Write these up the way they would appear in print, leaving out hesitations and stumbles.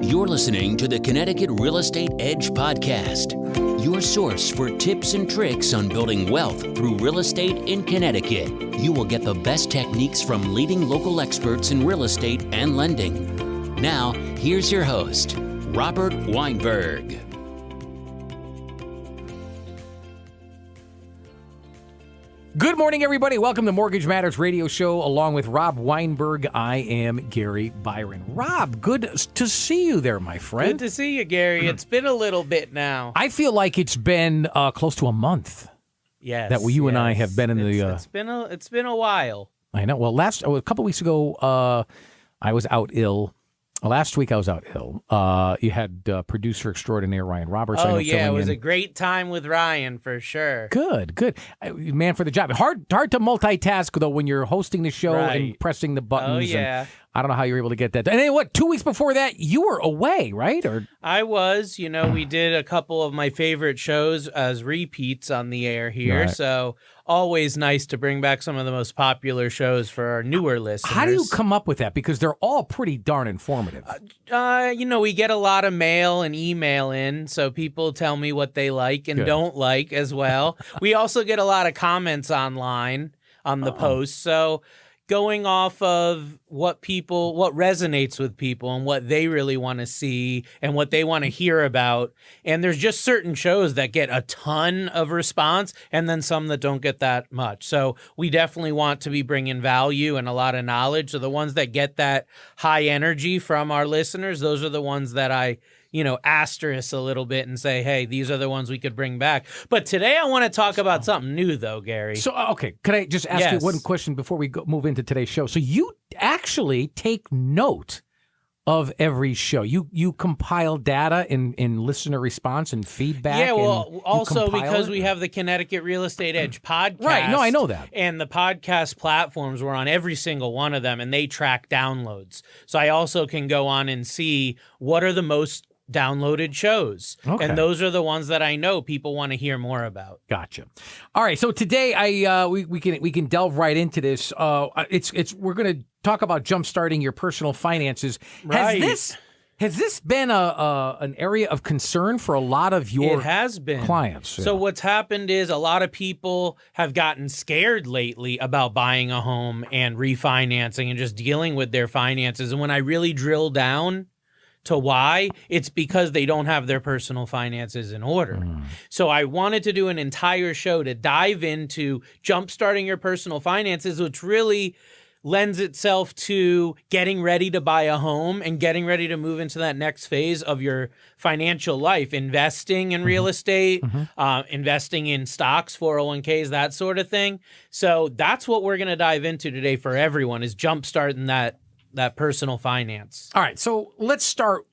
You're listening to the Connecticut Real Estate Edge podcast, your source for tips and tricks on building wealth through real estate in Connecticut. You will get the best techniques from leading local experts in real estate and lending. Now, here's your host, Robert Weinberg. Good morning, everybody. Welcome to Mortgage Matters Radio Show. Along with Rob Weinberg, I am Gary Byron. Rob, good to see you there, my friend. Good to see you, Gary. It's been a little bit now. I feel like it's been close to a month. Yes, that you and I have been in the. It's been a while. I know. Well, a couple weeks ago, I was out ill. Last week I was out ill. You had producer extraordinaire Ryan Roberts. Oh, yeah, it was a great time with Ryan, for sure. Good. Man for the job. Hard to multitask, though, when you're hosting the show and pressing the buttons. Oh, yeah. And I don't know how you're able to get that done. And then, 2 weeks before that, you were away, right? Or I was. We did a couple of my favorite shows as repeats on the air here, right. So always nice to bring back some of the most popular shows for our newer listeners. How do you come up with that? Because they're all pretty darn informative. We get a lot of mail and email in, so people tell me what they like and don't like as well. We also get a lot of comments online on the posts, so going off of what resonates with people and what they really want to see and what they want to hear about. And there's just certain shows that get a ton of response and then some that don't get that much. So we definitely want to be bringing value and a lot of knowledge. So the ones that get that high energy from our listeners, those are the ones that I asterisk a little bit and say, hey, these are the ones we could bring back. But today I want to talk about something new, though, Gary. So, okay, can I just ask you one question before we move into today's show? So you actually take note of every show. You compile data in listener response and feedback. Yeah, well, also because we have the Connecticut Real Estate Edge podcast. Right, no, I know that. And the podcast platforms, we're on every single one of them, and they track downloads. So I also can go on and see what are the most downloaded shows. Okay. And those are the ones that I know people want to hear more about. Gotcha. All right, so today we can delve right into this. We're going to talk about jumpstarting your personal finances. Right. Has this been an area of concern for a lot of your clients? So what's happened is a lot of people have gotten scared lately about buying a home and refinancing and just dealing with their finances. And when I really drill down to why, it's because they don't have their personal finances in order. So I wanted to do an entire show to dive into jumpstarting your personal finances, which really lends itself to getting ready to buy a home and getting ready to move into that next phase of your financial life, investing in real estate, investing in stocks, 401ks, that sort of thing. So that's what we're going to dive into today for everyone, is jumpstarting that personal finance. All right, so let's start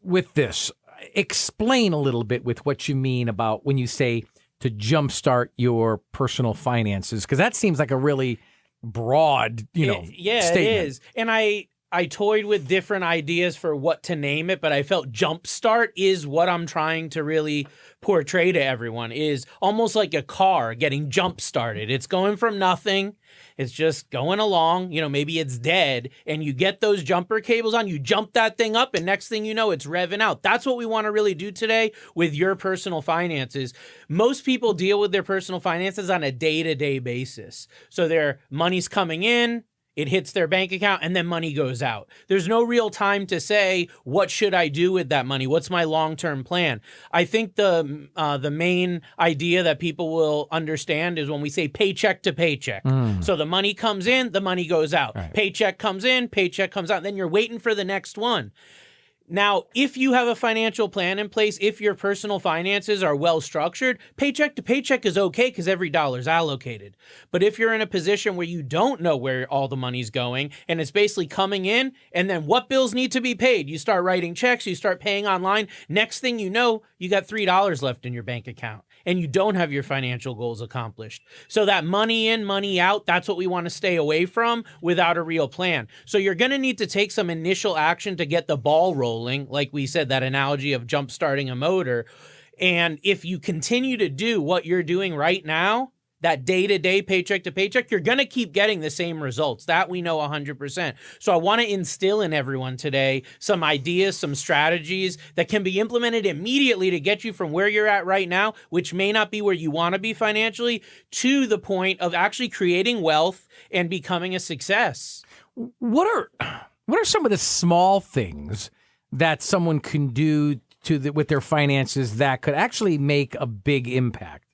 with this. Explain a little bit with what you mean about when you say to jumpstart your personal finances, because that seems like a really broad, statement. It is. And I toyed with different ideas for what to name it, but I felt jumpstart is what I'm trying to really portray to everyone, is almost like a car getting jump-started. It's going from nothing. It's just going along, maybe it's dead, and you get those jumper cables on, you jump that thing up, and next thing you know, it's revving out. That's what we want to really do today with your personal finances. Most people deal with their personal finances on a day-to-day basis. So their money's coming in, it hits their bank account, and then money goes out. There's no real time to say, what should I do with that money? What's my long-term plan? I think the main idea that people will understand is when we say paycheck to paycheck. So the money comes in, the money goes out. Right. Paycheck comes in, paycheck comes out. Then you're waiting for the next one. Now, if you have a financial plan in place, if your personal finances are well structured, paycheck to paycheck is okay because every dollar is allocated. But if you're in a position where you don't know where all the money's going and it's basically coming in, and then what bills need to be paid, you start writing checks, you start paying online. Next thing you know, you got $3 left in your bank account and you don't have your financial goals accomplished. So that money in, money out, that's what we want to stay away from without a real plan. So you're going to need to take some initial action to get the ball rolling. Like we said, that analogy of jump starting a motor. And if you continue to do what you're doing right now, that day-to-day, paycheck to paycheck, you're going to keep getting the same results. That we know 100%. So I want to instill in everyone today some ideas, some strategies that can be implemented immediately to get you from where you're at right now, which may not be where you want to be financially, to the point of actually creating wealth and becoming a success. What are some of the small things that someone can do with their finances that could actually make a big impact?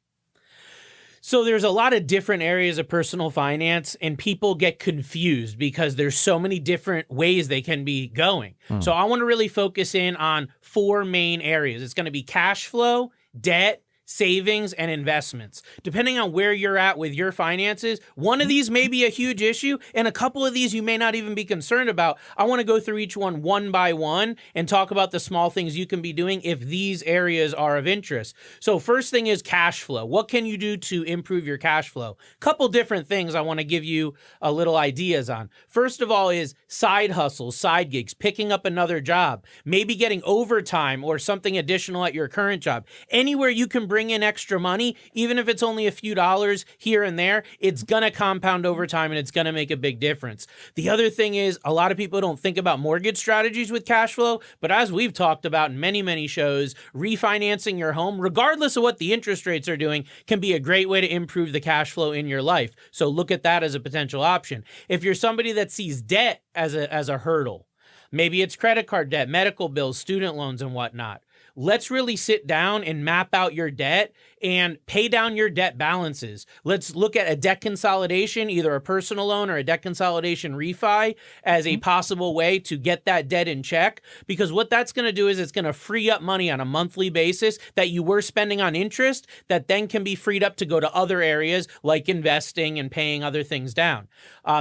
So there's a lot of different areas of personal finance, and people get confused because there's so many different ways they can be going. So I want to really focus in on 4 main areas. It's going to be cash flow, debt, savings, and investments. Depending on where you're at with your finances, one of these may be a huge issue, and a couple of these you may not even be concerned about. I want to go through each one by one and talk about the small things you can be doing if these areas are of interest. So first thing is cash flow. What can you do to improve your cash flow? Couple different things I want to give you a little ideas on. First of all is side hustles, side gigs, picking up another job, maybe getting overtime or something additional at your current job. Anywhere you can bring in extra money, even if it's only a few dollars here and there, it's going to compound over time and it's going to make a big difference. The other thing is a lot of people don't think about mortgage strategies with cash flow, but as we've talked about in many, many shows, refinancing your home, regardless of what the interest rates are doing, can be a great way to improve the cash flow in your life. So look at that as a potential option. If you're somebody that sees debt as a hurdle, maybe it's credit card debt, medical bills, student loans, and whatnot. Let's really sit down and map out your debt and pay down your debt balances. Let's look at a debt consolidation, either a personal loan or a debt consolidation refi, as a possible way to get that debt in check. Because what that's going to do is it's going to free up money on a monthly basis that you were spending on interest that then can be freed up to go to other areas like investing and paying other things down.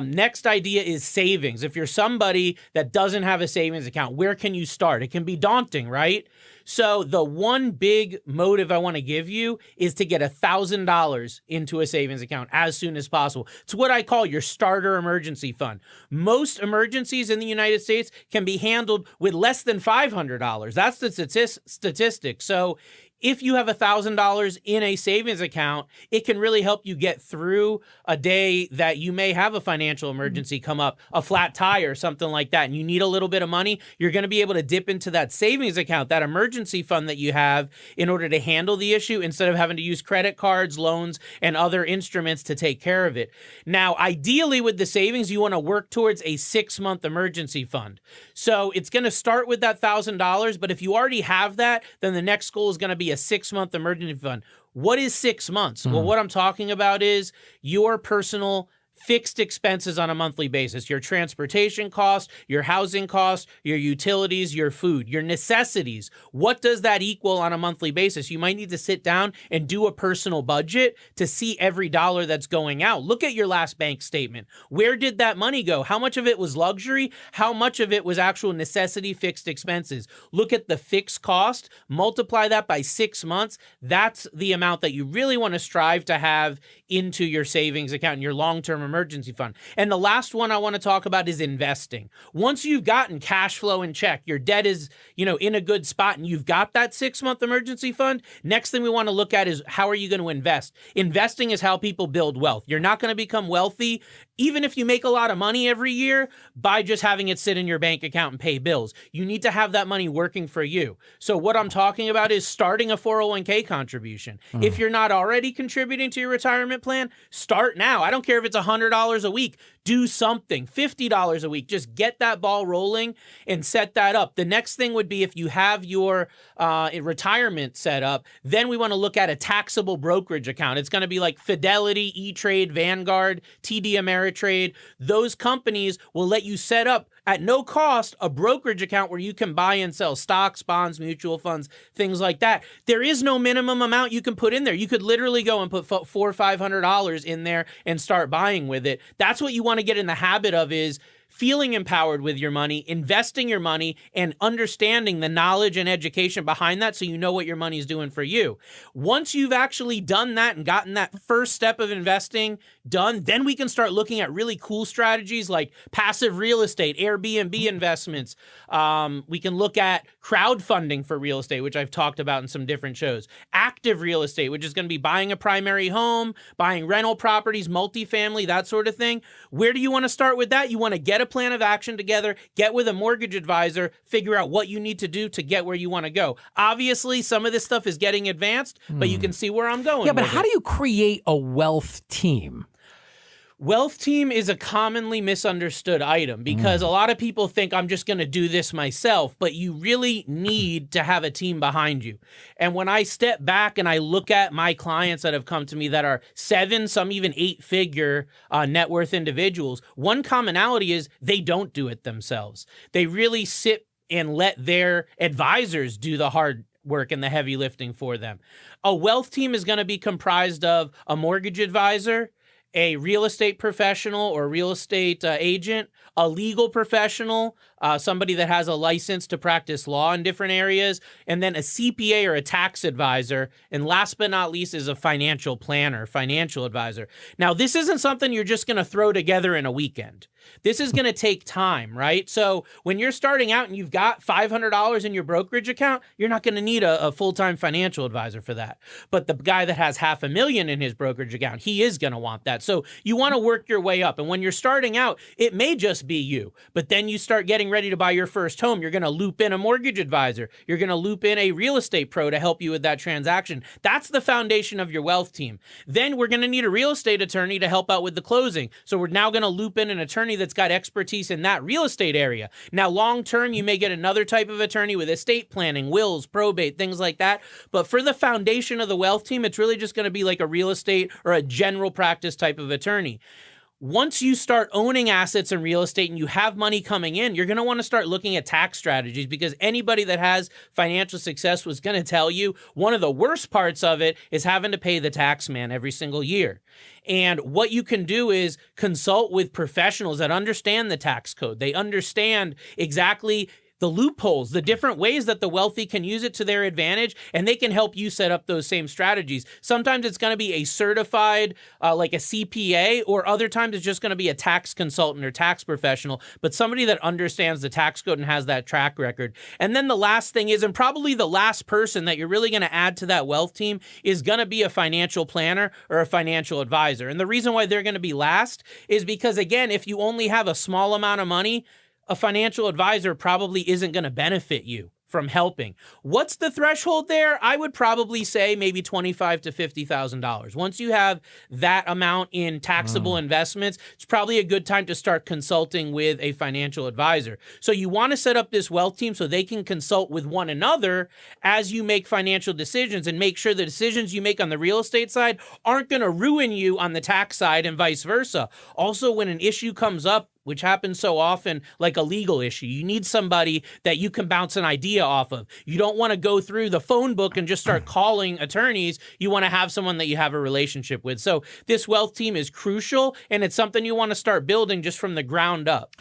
Next idea is savings. If you're somebody that doesn't have a savings account, where can you start? It can be daunting, right? So the one big motive I want to give you is to get $1,000 into a savings account as soon as possible. It's what I call your starter emergency fund. Most emergencies in the United States can be handled with less than $500. That's the statistic. So if you have $1,000 in a savings account, it can really help you get through a day that you may have a financial emergency come up, a flat tire, something like that, and you need a little bit of money. You're going to be able to dip into that savings account, that emergency fund that you have, in order to handle the issue instead of having to use credit cards, loans, and other instruments to take care of it. Now, ideally with the savings, you want to work towards a 6-month emergency fund. So it's going to start with that $1,000, but if you already have that, then the next goal is going to be a 6-month emergency fund. What is 6 months? Well, what I'm talking about is your personal fixed expenses on a monthly basis, your transportation costs, your housing costs, your utilities, your food, your necessities. What does that equal on a monthly basis? You might need to sit down and do a personal budget to see every dollar that's going out. Look at your last bank statement. Where did that money go? How much of it was luxury? How much of it was actual necessity fixed expenses? Look at the fixed cost, multiply that by 6 months. That's the amount that you really want to strive to have into your savings account and your long-term emergency fund. And the last one I want to talk about is investing. Once you've gotten cash flow in check, your debt is, in a good spot, and you've got that 6-month emergency fund, next thing we want to look at is how are you going to invest? Investing is how people build wealth. You're not going to become wealthy, even if you make a lot of money every year, by just having it sit in your bank account and pay bills. You need to have that money working for you. So what I'm talking about is starting a 401k contribution. If you're not already contributing to your retirement plan, start now. I don't care if it's $100 a week. Do something, $50 a week. Just get that ball rolling and set that up. The next thing would be if you have your retirement set up, then we want to look at a taxable brokerage account. It's going to be like Fidelity, E-Trade, Vanguard, TD Ameritrade. Those companies will let you set up at no cost a brokerage account where you can buy and sell stocks, bonds, mutual funds, things like that. There is no minimum amount you can put in there. You could literally go and put $400 or $500 in there and start buying with it. That's what you want to get in the habit of, is feeling empowered with your money, investing your money, and understanding the knowledge and education behind that so you know what your money is doing for you. Once you've actually done that and gotten that first step of investing done, then we can start looking at really cool strategies like passive real estate, Airbnb investments. We can look at crowdfunding for real estate, which I've talked about in some different shows. Active real estate, which is going to be buying a primary home, buying rental properties, multifamily, that sort of thing. Where do you want to start with that? You want to get a plan of action together, get with a mortgage advisor, figure out what you need to do to get where you want to go. Obviously, some of this stuff is getting advanced, but you can see where I'm going. Yeah, but how do you create a wealth team? Wealth team is a commonly misunderstood item because a lot of people think I'm just going to do this myself, but you really need to have a team behind you. And when I step back and I look at my clients that have come to me that are 7, some even 8-figure net worth individuals, one commonality is they don't do it themselves. They really sit and let their advisors do the hard work and the heavy lifting for them. A wealth team is going to be comprised of a mortgage advisor, a real estate professional or real estate agent, a legal professional, somebody that has a license to practice law in different areas, and then a CPA or a tax advisor. And last but not least is a financial planner, financial advisor. Now, this isn't something you're just going to throw together in a weekend. This is going to take time, right? So when you're starting out and you've got $500 in your brokerage account, you're not going to need a full-time financial advisor for that. But the guy that has $500,000 in his brokerage account, he is going to want that. So you want to work your way up. And when you're starting out, it may just be you. But then you start getting ready to buy your first home. You're going to loop in a mortgage advisor. You're going to loop in a real estate pro to help you with that transaction. That's the foundation of your wealth team. Then we're going to need a real estate attorney to help out with the closing. So we're now going to loop in an attorney that's got expertise in that real estate area. Now, long term, you may get another type of attorney with estate planning, wills, probate, things like that. But for the foundation of the wealth team, it's really just going to be like a real estate or a general practice type of attorney. Once you start owning assets in real estate and you have money coming in, you're going to want to start looking at tax strategies because anybody that has financial success was going to tell you one of the worst parts of it is having to pay the tax man every single year. And what you can do is consult with professionals that understand the tax code. They understand exactly the loopholes, the different ways that the wealthy can use it to their advantage, and they can help you set up those same strategies. Sometimes it's going to be a certified, like a CPA, or other times it's just going to be a tax consultant or tax professional, but somebody that understands the tax code and has that track record. And then the last thing is, and probably the last person that you're really going to add to that wealth team is going to be a financial planner or a financial advisor. And the reason why they're going to be last is because, again, if you only have a small amount of money, a financial advisor probably isn't going to benefit you from helping. What's the threshold there? I would probably say maybe $25,000 to $50,000. Once you have that amount in taxable investments, it's probably a good time to start consulting with a financial advisor. So you want to set up this wealth team so they can consult with one another as you make financial decisions and make sure the decisions you make on the real estate side aren't going to ruin you on the tax side and vice versa. Also, when an issue comes up, which happens so often, like a legal issue, you need somebody that you can bounce an idea off of. You don't want to go through the phone book and just start calling attorneys. You want to have someone that you have a relationship with. So this wealth team is crucial, and it's something you want to start building just from the ground up.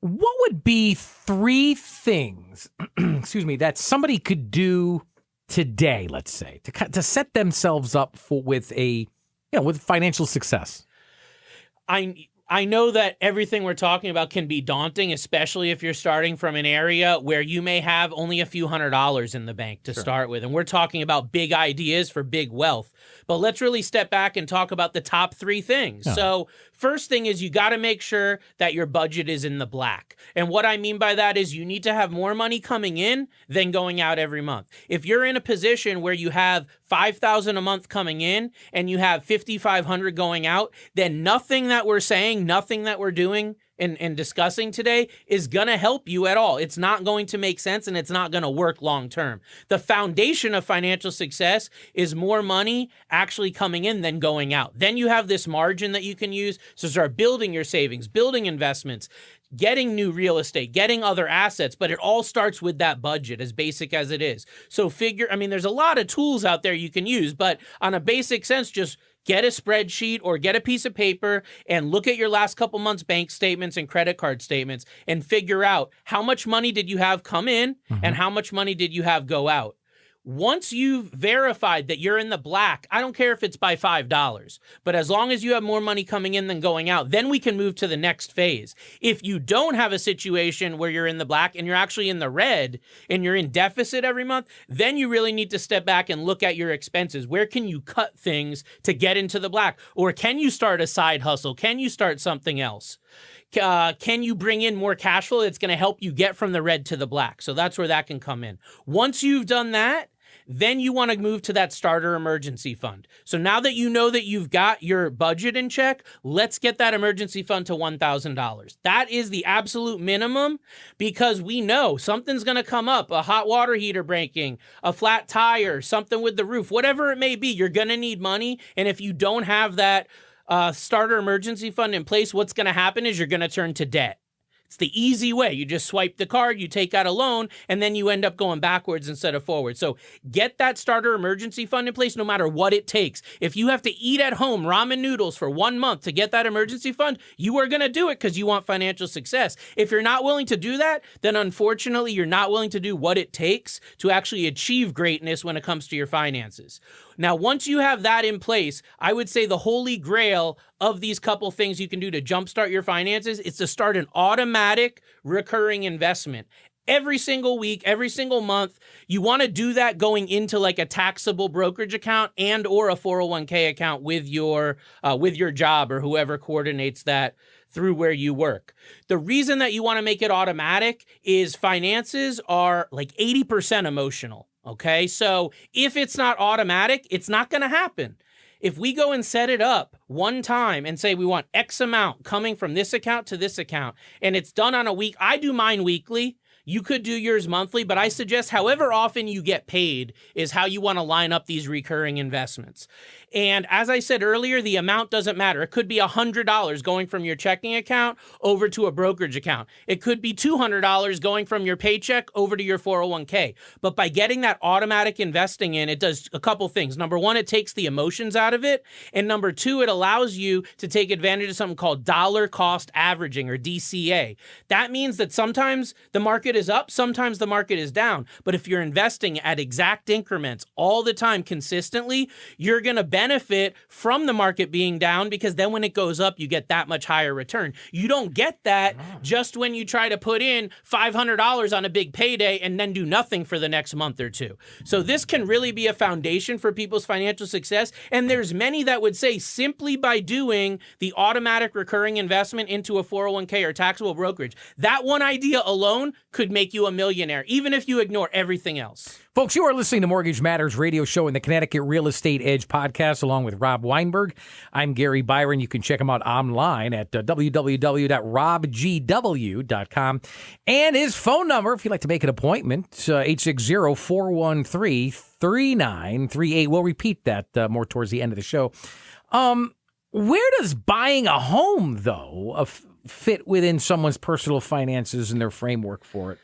What would be 3 things, excuse me, that somebody could do today, let's say, to set themselves up with financial success? I know that everything we're talking about can be daunting, especially if you're starting from an area where you may have only a few $100s in the bank to start with. And we're talking about big ideas for big wealth. But let's really step back and talk about the top 3 things. Yeah. So first thing is you got to make sure that your budget is in the black. And what I mean by that is you need to have more money coming in than going out every month. If you're in a position where you have $5,000 a month coming in and you have $5,500 going out, then nothing that we're saying, nothing that we're doing and discussing today is going to help you at all. It's not going to make sense and it's not going to work long term. The foundation of financial success is more money actually coming in than going out. Then you have this margin that you can use to start building your savings, building investments, getting new real estate, getting other assets, but it all starts with that budget, as basic as it is. So there's a lot of tools out there you can use, but on a basic sense, just get a spreadsheet or get a piece of paper and look at your last couple months' bank statements and credit card statements and figure out how much money did you have come in and how much money did you have go out. Once you've verified that you're in the black, I don't care if it's by $5, but as long as you have more money coming in than going out, then we can move to the next phase. If you don't have a situation where you're in the black and you're actually in the red and you're in deficit every month, then you really need to step back and look at your expenses. Where can you cut things to get into the black? Or can you start a side hustle? Can you start something else? Can you bring in more cash flow that's going to help you get from the red to the black? So that's where that can come in. Once you've done that, then you want to move to that starter emergency fund. So now that you know that you've got your budget in check, let's get that emergency fund to $1,000. That is the absolute minimum because we know something's going to come up, a hot water heater breaking, a flat tire, something with the roof, whatever it may be, you're going to need money. And if you don't have that starter emergency fund in place, what's going to happen is you're going to turn to debt. It's the easy way. You just swipe the card, you take out a loan, and then you end up going backwards instead of forward. So get that starter emergency fund in place no matter what it takes. If you have to eat at home ramen noodles for 1 month to get that emergency fund, you are going to do it because you want financial success. If you're not willing to do that, then unfortunately you're not willing to do what it takes to actually achieve greatness when it comes to your finances. Now, once you have that in place, I would say the holy grail of these couple things you can do to jumpstart your finances is to start an automatic recurring investment. Every single week, every single month, you want to do that going into like a taxable brokerage account and or a 401k account with your job or whoever coordinates that through where you work. The reason that you want to make it automatic is finances are like 80% emotional. Okay, so if it's not automatic, it's not going to happen. If we go and set it up one time and say we want X amount coming from this account to this account, and it's done on a week, I do mine weekly. You could do yours monthly, but I suggest however often you get paid is how you want to line up these recurring investments. And as I said earlier, the amount doesn't matter. It could be $100 going from your checking account over to a brokerage account. It could be $200 going from your paycheck over to your 401k. But by getting that automatic investing in, it does a couple things. Number one, it takes the emotions out of it. And number two, it allows you to take advantage of something called dollar cost averaging or DCA. That means that sometimes the market is up, sometimes the market is down. But if you're investing at exact increments all the time consistently, you're going to benefit from the market being down because then when it goes up, you get that much higher return. You don't get that just when you try to put in $500 on a big payday and then do nothing for the next month or two. So this can really be a foundation for people's financial success. And there's many that would say simply by doing the automatic recurring investment into a 401k or taxable brokerage, that one idea alone could make you a millionaire, even if you ignore everything else. Folks, you are listening to Mortgage Matters radio show in the Connecticut Real Estate Edge podcast, along with Rob Weinberg. I'm Gary Byron. You can check him out online at www.robgw.com. And his phone number, if you'd like to make an appointment, 860-413-3938. We'll repeat that more towards the end of the show. Where does buying a home, though, fit within someone's personal finances and their framework for it?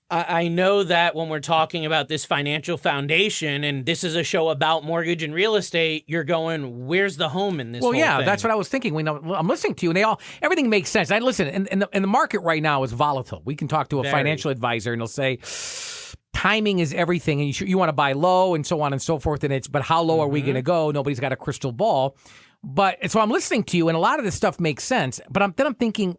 I know that when we're talking about this financial foundation, and this is a show about mortgage and real estate, you're going, where's the home in this whole thing? That's what I was thinking. I'm listening to you, and everything makes sense. I listen, and the market right now is volatile. We can talk to a financial advisor, and he'll say, timing is everything, and you want to buy low, and so on and so forth. But how low are we going to go? Nobody's got a crystal ball. And so I'm listening to you, and a lot of this stuff makes sense. But then I'm thinking,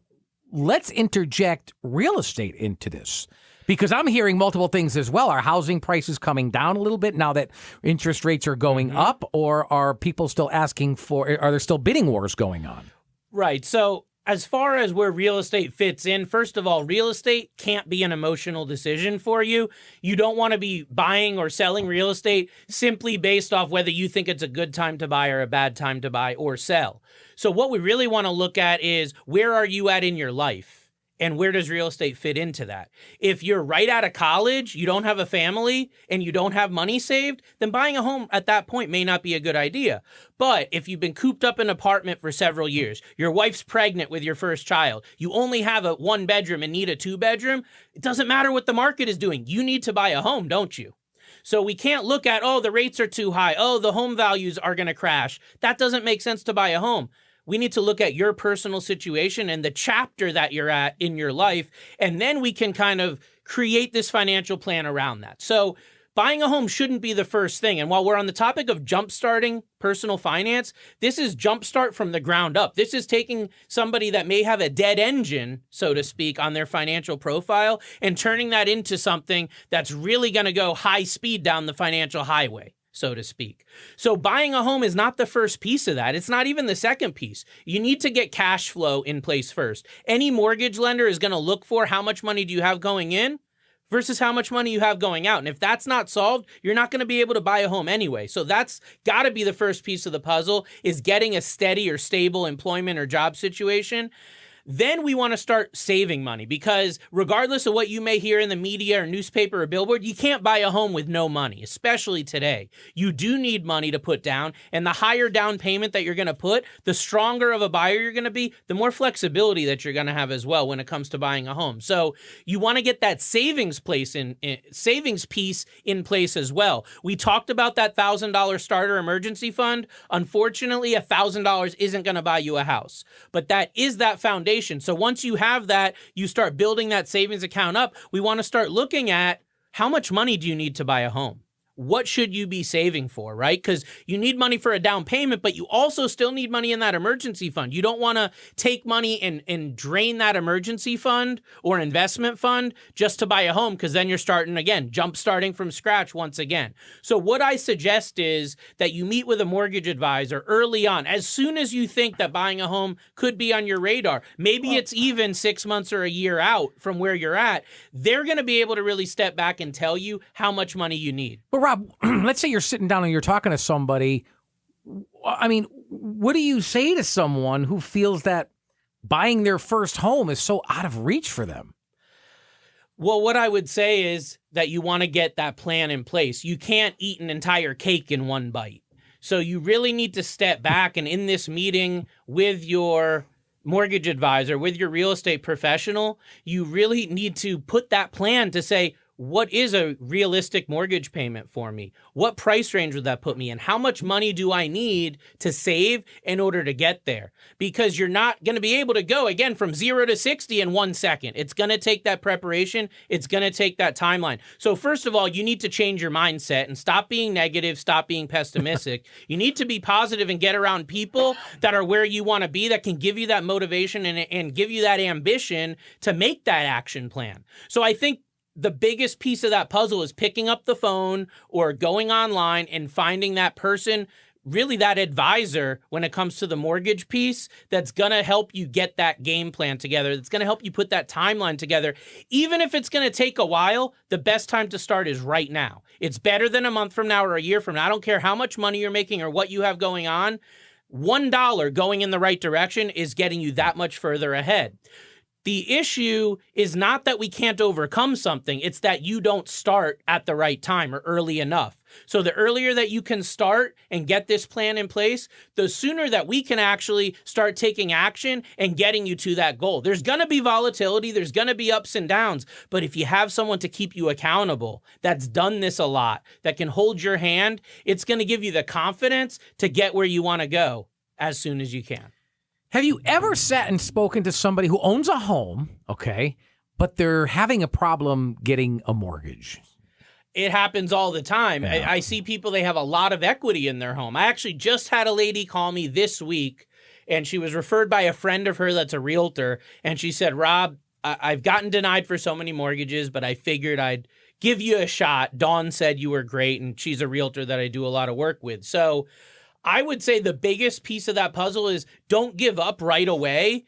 let's interject real estate into this. Because I'm hearing multiple things as well. Are housing prices coming down a little bit now that interest rates are going up? Or are people still are there still bidding wars going on? Right. So as far as where real estate fits in, first of all, real estate can't be an emotional decision for you. You don't want to be buying or selling real estate simply based off whether you think it's a good time to buy or a bad time to buy or sell. So what we really want to look at is where are you at in your life? And where does real estate fit into that? If you're right out of college, you don't have a family, and you don't have money saved, then buying a home at that point may not be a good idea. But if you've been cooped up in an apartment for several years, your wife's pregnant with your first child, you only have a 1-bedroom and need a 2-bedroom, it doesn't matter what the market is doing. You need to buy a home, don't you? So we can't look at, oh, the rates are too high. Oh, the home values are going to crash. That doesn't make sense to buy a home. We need to look at your personal situation and the chapter that you're at in your life, and then we can kind of create this financial plan around that. So buying a home shouldn't be the first thing. And while we're on the topic of jumpstarting personal finance, this is jumpstart from the ground up. This is taking somebody that may have a dead engine, so to speak, on their financial profile and turning that into something that's really going to go high speed down the financial highway, so to speak. So buying a home is not the first piece of that. It's not even the second piece. You need to get cash flow in place first. Any mortgage lender is going to look for how much money do you have going in versus how much money you have going out. And if that's not solved, you're not going to be able to buy a home anyway. So that's got to be the first piece of the puzzle, is getting a steady or stable employment or job situation. Then we want to start saving money, because regardless of what you may hear in the media or newspaper or billboard, you can't buy a home with no money, especially today. You do need money to put down, and the higher down payment that you're going to put, the stronger of a buyer you're going to be, the more flexibility that you're going to have as well when it comes to buying a home. So you want to get that savings piece in place as well. We talked about that $1,000 starter emergency fund. Unfortunately, $1,000 isn't going to buy you a house, but that is that foundation. So once you have that, you start building that savings account up. We want to start looking at, how much money do you need to buy a home? What should you be saving for, right? Because you need money for a down payment, but you also still need money in that emergency fund. You don't want to take money and drain that emergency fund or investment fund just to buy a home, because then you're starting again, jump starting from scratch once again. So what I suggest is that you meet with a mortgage advisor early on, as soon as you think that buying a home could be on your radar. Maybe it's even 6 months or a year out from where you're at. They're going to be able to really step back and tell you how much money you need. But Rob, let's say you're sitting down and you're talking to somebody. I mean, what do you say to someone who feels that buying their first home is so out of reach for them? Well, what I would say is that you want to get that plan in place. You can't eat an entire cake in one bite. So you really need to step back, and in this meeting with your mortgage advisor, with your real estate professional, you really need to put that plan to say, what is a realistic mortgage payment for me? What price range would that put me in? How much money do I need to save in order to get there? Because you're not going to be able to go, again, from 0 to 60 in 1 second. It's going to take that preparation. It's going to take that timeline. So first of all, you need to change your mindset and stop being negative, stop being pessimistic. You need to be positive and get around people that are where you want to be, that can give you that motivation and give you that ambition to make that action plan. So I think the biggest piece of that puzzle is picking up the phone or going online and finding that person, really that advisor when it comes to the mortgage piece, that's going to help you get that game plan together. That's going to help you put that timeline together. Even if it's going to take a while, the best time to start is right now. It's better than a month from now or a year from now. I don't care how much money you're making or what you have going on. $1 going in the right direction is getting you that much further ahead. The issue is not that we can't overcome something. It's that you don't start at the right time or early enough. So the earlier that you can start and get this plan in place, the sooner that we can actually start taking action and getting you to that goal. There's going to be volatility. There's going to be ups and downs. But if you have someone to keep you accountable, that's done this a lot, that can hold your hand, it's going to give you the confidence to get where you want to go as soon as you can. Have you ever sat and spoken to somebody who owns a home, okay, but they're having a problem getting a mortgage? It happens all the time. Yeah. I see people, they have a lot of equity in their home. I actually just had a lady call me this week, and she was referred by a friend of her that's a realtor, and she said, Rob, I've gotten denied for so many mortgages, but I figured I'd give you a shot. Dawn said you were great, and she's a realtor that I do a lot of work with. So I would say the biggest piece of that puzzle is don't give up right away.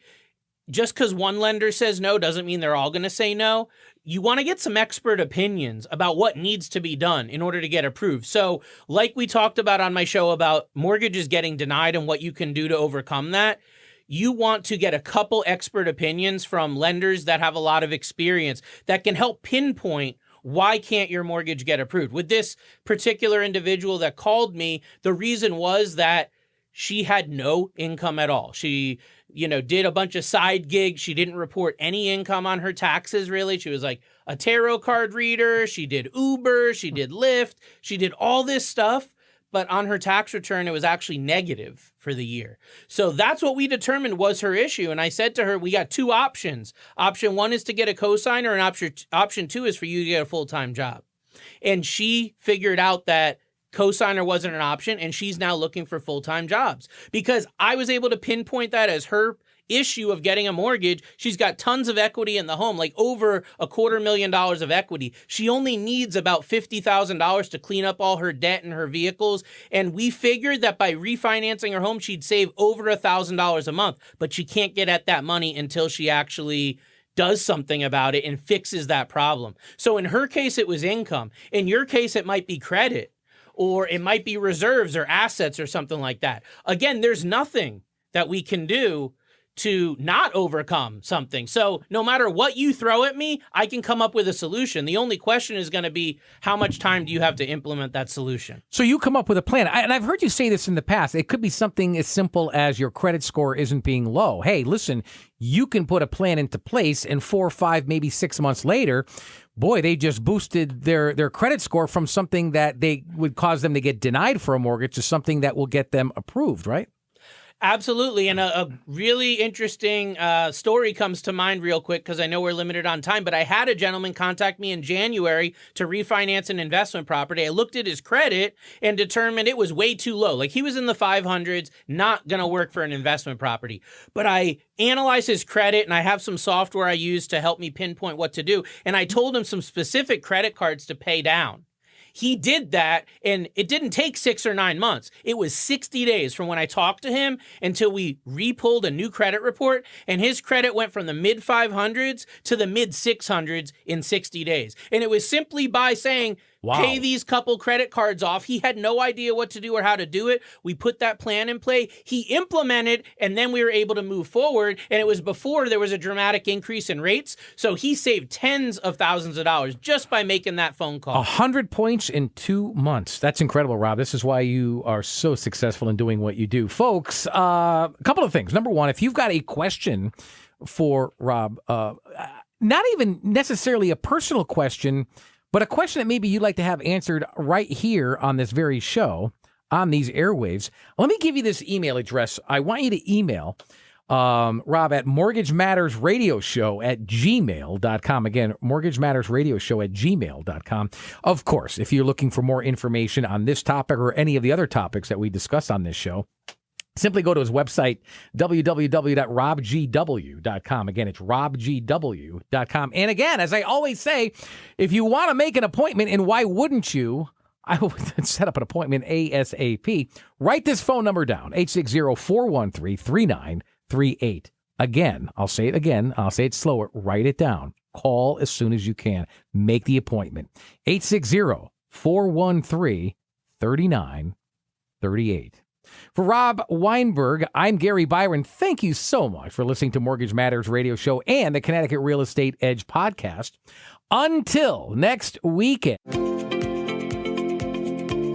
Just because one lender says no doesn't mean they're all going to say no. You want to get some expert opinions about what needs to be done in order to get approved. So like we talked about on my show about mortgages getting denied and what you can do to overcome that, you want to get a couple expert opinions from lenders that have a lot of experience that can help pinpoint why can't your mortgage get approved. With this particular individual that called me, the reason was that she had no income at all. did a bunch of side gigs. She didn't report any income on her taxes, really. She was like a tarot card reader. She did Uber. She did Lyft. She did all this stuff. But on her tax return, it was actually negative for the year. So that's what we determined was her issue. And I said to her, we got two options. Option one is to get a cosigner, and option two is for you to get a full-time job. And she figured out that cosigner wasn't an option, and she's now looking for full-time jobs. Because I was able to pinpoint that as her issue of getting a mortgage. She's got tons of equity in the home, like over $250,000 of equity. She only needs about $50,000 to clean up all her debt and her vehicles. And we figured that by refinancing her home, she'd save over $1,000 a month, but she can't get at that money until she actually does something about it and fixes that problem. So in her case, it was income. In your case, it might be credit, or it might be reserves or assets or something like that. Again, there's nothing that we can do to not overcome something. So no matter what you throw at me, I can come up with a solution. The only question is going to be, how much time do you have to implement that solution? So you come up with a plan. And I've heard you say this in the past. It could be something as simple as your credit score isn't being low. Hey, listen, you can put a plan into place, and 4 or 5, maybe 6 months later, boy, they just boosted their credit score from something that they would cause them to get denied for a mortgage to something that will get them approved, right? Absolutely. And a really interesting story comes to mind real quick, because I know we're limited on time, but I had a gentleman contact me in January to refinance an investment property. I looked at his credit and determined it was way too low. Like, he was in the 500s, not going to work for an investment property. But I analyzed his credit, and I have some software I use to help me pinpoint what to do. And I told him some specific credit cards to pay down. He did that, and it didn't take 6 or 9 months. It was 60 days from when I talked to him until we re-pulled a new credit report, and his credit went from the mid-500s to the mid-600s in 60 days. And it was simply by saying, pay these couple credit cards off. He had no idea what to do or how to do it. We put that plan in play. He implemented, and then we were able to move forward. And it was before there was a dramatic increase in rates. So he saved tens of thousands of dollars just by making that phone call. 100 points in 2 months. That's incredible, Rob. This is why you are so successful in doing what you do. Folks, a couple of things. Number one, if you've got a question for Rob, not even necessarily a personal question, but a question that maybe you'd like to have answered right here on this very show, on these airwaves, let me give you this email address. I want you to email Rob at mortgagemattersradioshow@gmail.com. Again, mortgagemattersradioshow@gmail.com. Of course, if you're looking for more information on this topic or any of the other topics that we discuss on this show, simply go to his website, www.robgw.com. Again, it's robgw.com. And again, as I always say, if you want to make an appointment, and why wouldn't you, I would set up an appointment ASAP. Write this phone number down, 860-413-3938. Again, I'll say it again. I'll say it slower. Write it down. Call as soon as you can. Make the appointment. 860-413-3938. For Rob Weinberg, I'm Gary Byron. Thank you so much for listening to Mortgage Matters Radio Show and the Connecticut Real Estate Edge podcast. Until next weekend.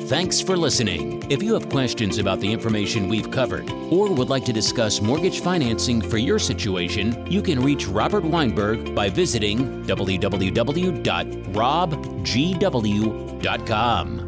Thanks for listening. If you have questions about the information we've covered or would like to discuss mortgage financing for your situation, you can reach Robert Weinberg by visiting www.robgw.com.